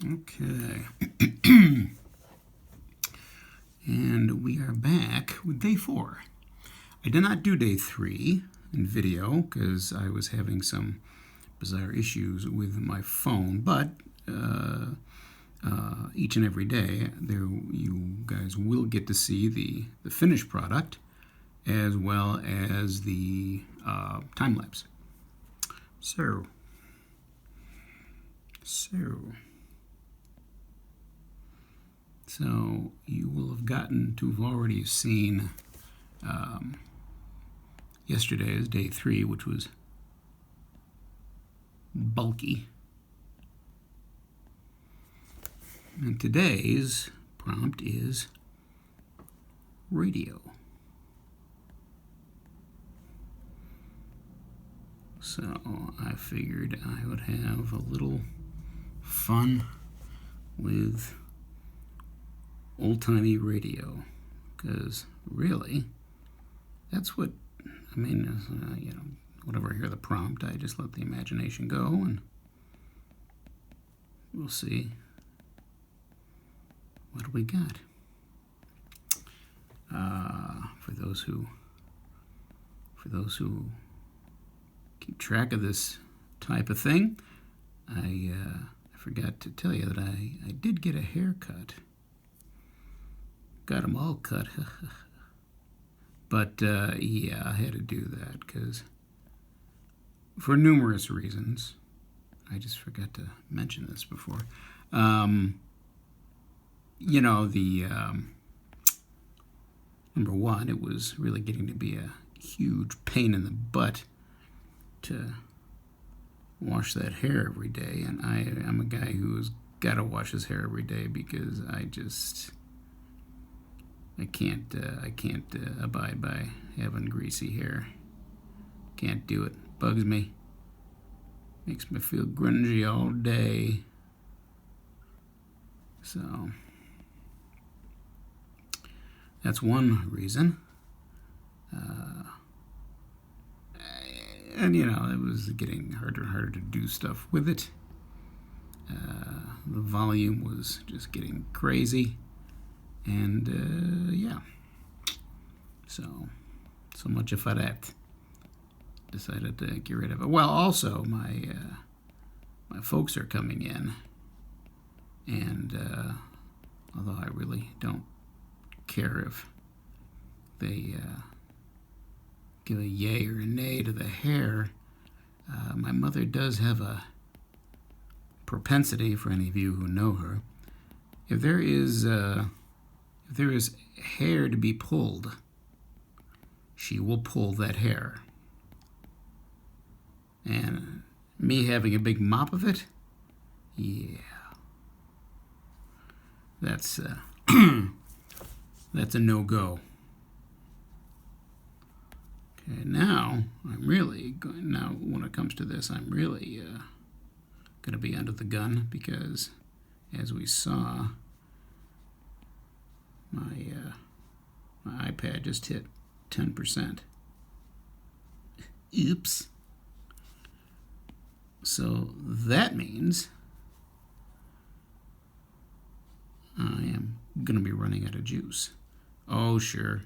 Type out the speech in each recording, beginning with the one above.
Okay. And we are back with day 4. I did not do day 3 in video because I was having some bizarre issues with my phone, but each and every day you guys will get to see the finished product as well as the time lapse. So you will have gotten to have already seen yesterday's day 3, which was bulky. And today's prompt is radio. So I figured I would have a little fun with old-timey radio, because really, that's what, I mean, whenever I hear the prompt, I just let the imagination go, and we'll see what we got. For those who keep track of this type of thing, I forgot to tell you that I did get a haircut. Got them all cut. But yeah, I had to do that because for numerous reasons. I just forgot to mention this before. Number one, it was really getting to be a huge pain in the butt to wash that hair every day, and I'm a guy who's got to wash his hair every day because I can't abide by having greasy hair. Can't do it. Bugs me. Makes me feel grungy all day. So that's one reason. And it was getting harder and harder to do stuff with it. The volume was just getting crazy. And yeah, so much for that. Decided to get rid of it. Well, also my folks are coming in, and although I really don't care if they give a yay or a nay to the hair, my mother does have a propensity, for any of you who know her, if there is hair to be pulled, she will pull that hair. And me having a big mop of it, yeah, that's that's a no-go. Okay, now when it comes to this, I'm really going to be under the gun because, as we saw, my iPad just hit 10%. Oops. So that means I am going to be running out of juice. Oh, sure.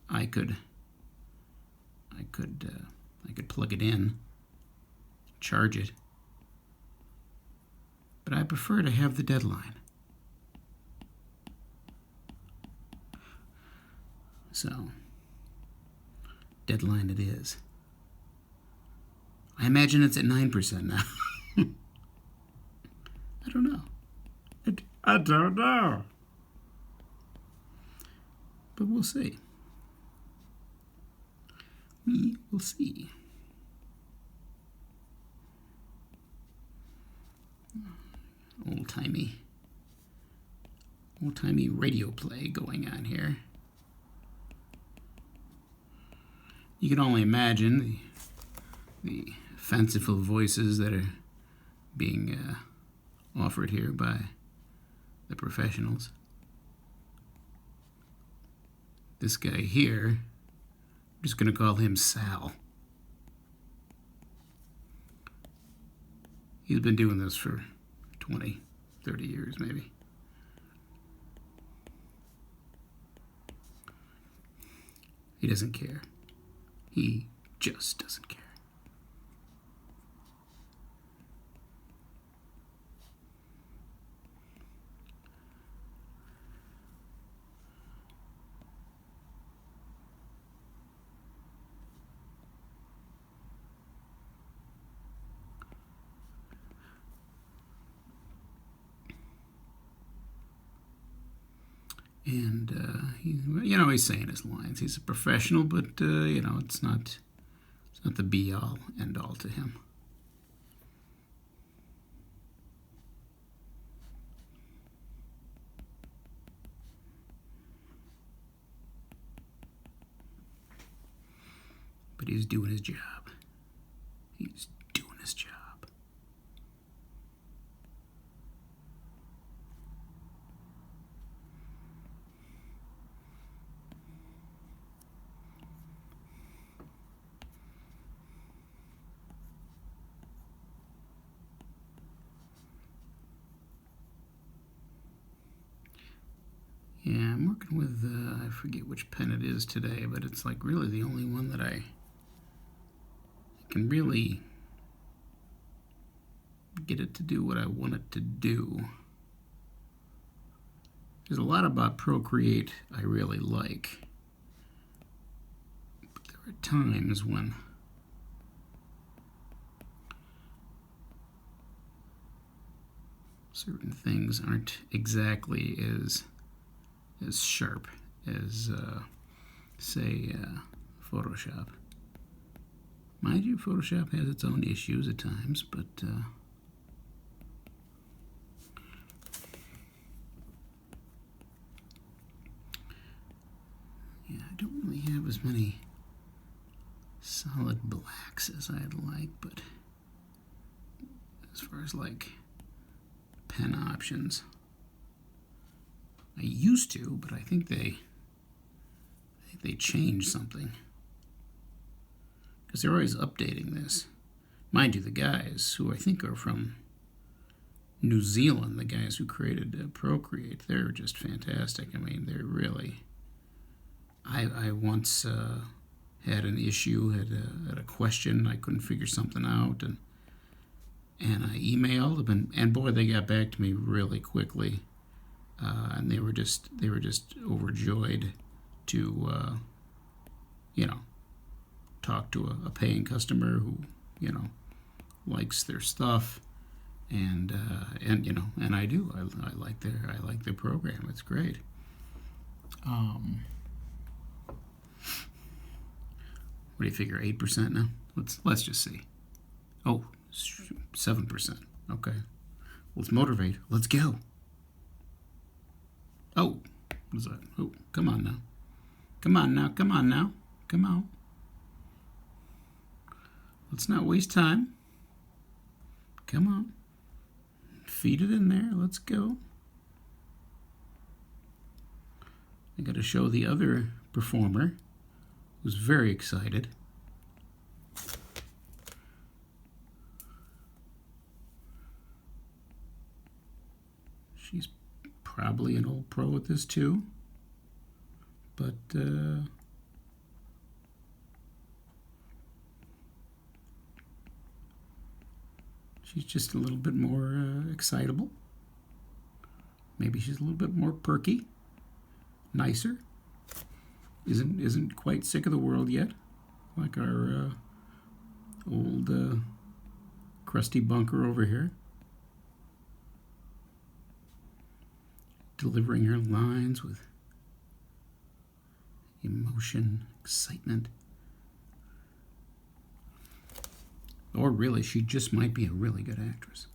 I could plug it in, charge it, but I prefer to have the deadline. So, deadline it is. I imagine it's at 9% now. I don't know. I don't know. But we'll see. We will see. Old-timey radio play going on here. You can only imagine the fanciful voices that are being offered here by the professionals. This guy here, I'm just going to call him Sal. He's been doing this for 20, 30 years maybe. He doesn't care. He just doesn't care. And he's saying his lines. He's a professional, but it's not the be all end all to him. But he's doing his job. He's doing his job. Yeah, I'm working with, I forget which pen it is today, but it's like really the only one that I can really get it to do what I want it to do. There's a lot about Procreate I really like, but there are times when certain things aren't exactly as sharp as, say, Photoshop. Mind you, Photoshop has its own issues at times, but yeah, I don't really have as many solid blacks as I'd like, but as far as like pen options, I used to, but I think they changed something, because they're always updating this. Mind you, the guys who I think are from New Zealand, the guys who created Procreate, they're just fantastic. I mean, they're really... I once had an issue, had a question, I couldn't figure something out, and I emailed them, and boy, they got back to me really quickly. And they were just overjoyed to talk to a paying customer who likes their stuff, and I do. I like their program. It's great. What do you figure? 8% now? Let's just see. Oh, 7%. Okay. Let's motivate. Let's go. Oh, what is that? Oh, come on now. Come on now. Come on now. Come on. Let's not waste time. Come on. Feed it in there. Let's go. I got to show the other performer who's very excited. She's probably an old pro at this too, but she's just a little bit more excitable. Maybe she's a little bit more perky, nicer. Isn't quite sick of the world yet, like our old crusty bunker over here. Delivering her lines with emotion, excitement. Or really, she just might be a really good actress.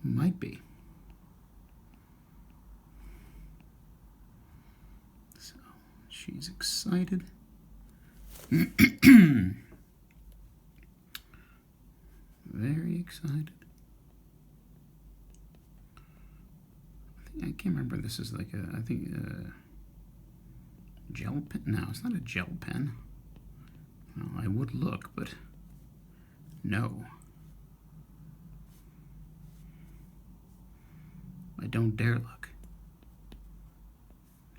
Might be. So, she's excited. Very excited. I can't remember. This is like I think Gel pen? No, it's not a gel pen. Well, I would look, but no. I don't dare look.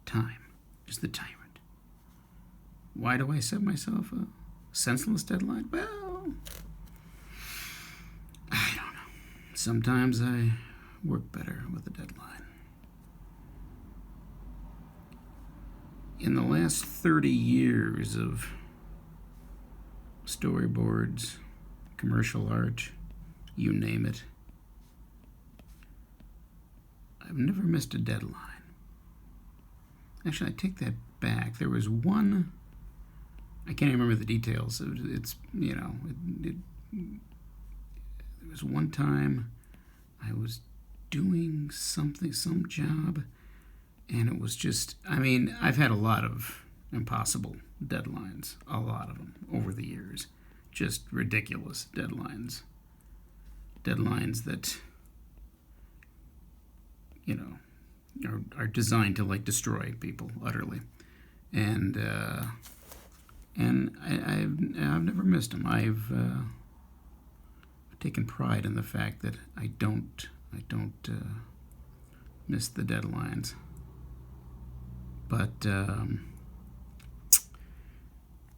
Time. Just the timer. Why do I set myself a senseless deadline? Well, I don't know. Sometimes I work better with a deadline. In the last 30 years of storyboards, commercial art, you name it, I've never missed a deadline. Actually, I take that back. There was one, I can't even remember the details. It's, you know, there was one time I was doing something, some job, and it was just, I mean, I've had a lot of impossible deadlines, a lot of them over the years. Just ridiculous deadlines. Deadlines that, you know, are designed to like destroy people utterly. And I've never missed them. I've taken pride in the fact that I don't miss the deadlines. But in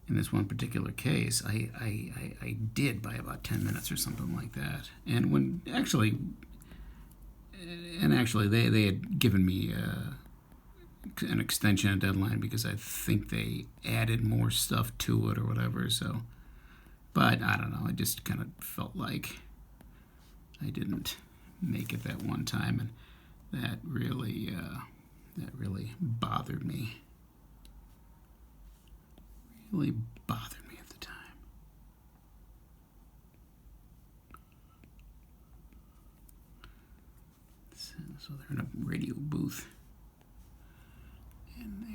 this one particular case, I did by about 10 minutes or something like that. And when actually they had given me an extension of deadline because I think they added more stuff to it or whatever. So, but I don't know. I just kind of felt like I didn't make it that one time, and that really bothered me. Really bothered me at the time. So they're in a radio booth. And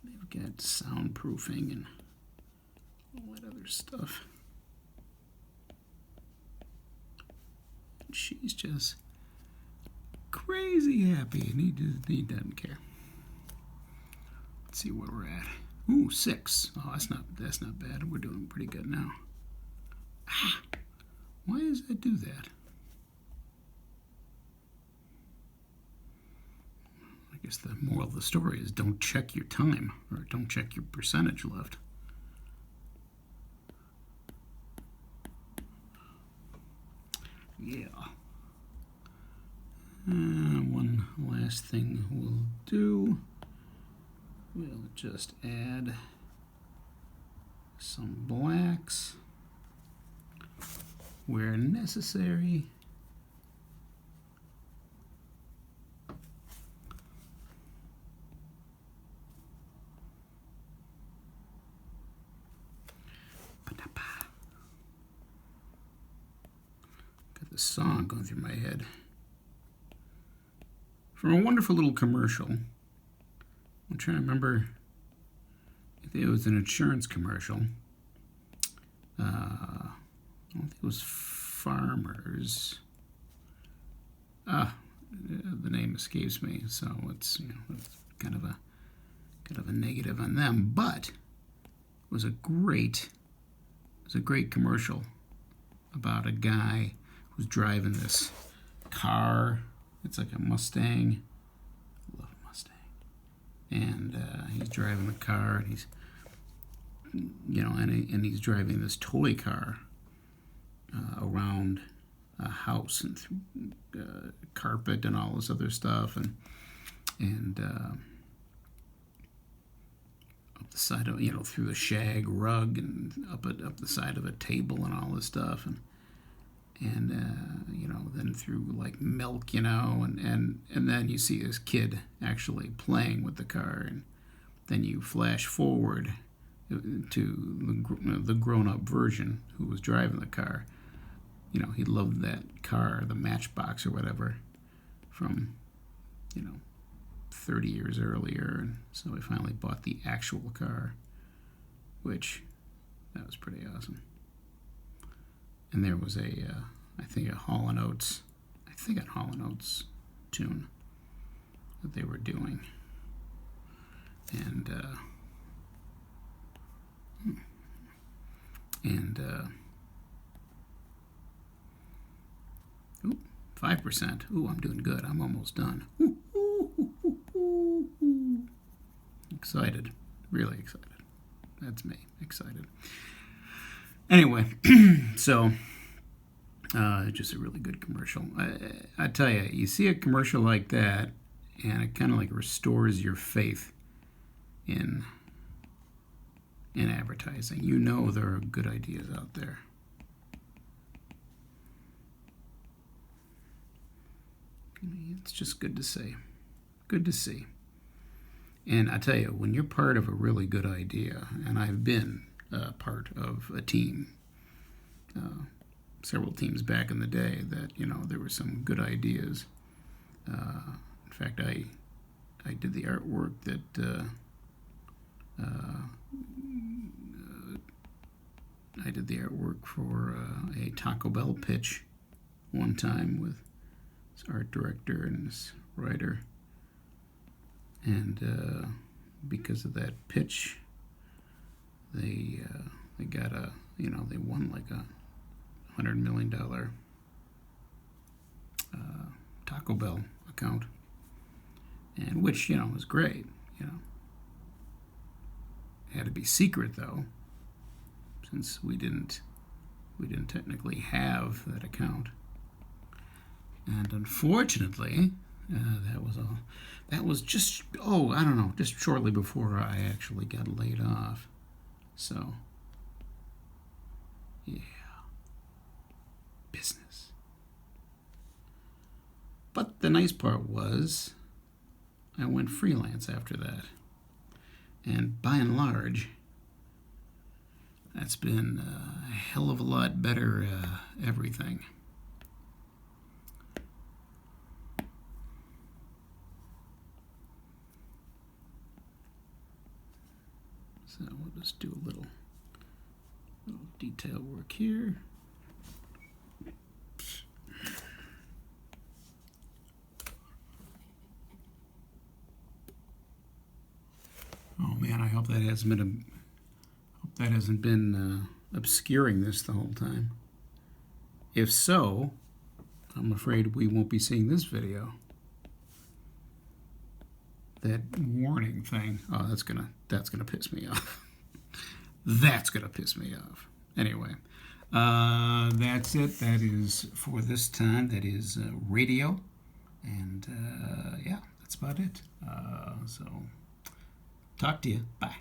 they've got soundproofing and all that other stuff. And she's just crazy happy, and he doesn't care. Let's see where we're at. Ooh, 6. Oh, that's not bad. We're doing pretty good now. Why does that do that? I guess the moral of the story is don't check your time, or don't check your percentage left. Yeah. One last thing we'll do. We'll just add some blacks where necessary. Got the song going through my head. From a wonderful little commercial. I'm trying to remember if it was an insurance commercial. I don't think it was Farmers. The name escapes me, so it's it's kind of a negative on them. But it was a great commercial about a guy who's driving this car. It's like a Mustang. I love a Mustang. And he's driving the car, and he's he's driving this toy car around a house and through carpet and all this other stuff, and up the side of through the shag rug and up the side of a table and all this stuff, and then through like milk, and then you see this kid actually playing with the car, and then you flash forward to the grown-up version who was driving the car. He loved that car, the Matchbox or whatever, from 30 years earlier, and so he finally bought the actual car, which that was pretty awesome. and there was I think a Hall & Oates, tune that they were doing, and 5%. Ooh, I'm doing good. I'm almost done. Excited, really excited. That's me, excited. Anyway, so just a really good commercial. I tell you, you see a commercial like that, and it kind of like restores your faith in advertising. You know there are good ideas out there. It's just good to see. Good to see. And I tell you, when you're part of a really good idea, and I've been part of a team, several teams back in the day that, there were some good ideas. In fact, I did the artwork that I did the artwork for a Taco Bell pitch one time with this art director and this writer. And because of that pitch, they got they won like a $100 million Taco Bell account, and which was great. It had to be secret though, since we didn't technically have that account, and unfortunately, that was just just shortly before I actually got laid off. So, yeah, business. But the nice part was I went freelance after that. And by and large, that's been a hell of a lot better everything. So we'll just do a little detail work here. Oh man, I hope that hasn't been obscuring this the whole time. If so, I'm afraid we won't be seeing this video. That warning thing. Oh, that's gonna piss me off. That's gonna piss me off. Anyway, that's it. That is for this time. That is radio, and yeah, that's about it. So, talk to you. Bye.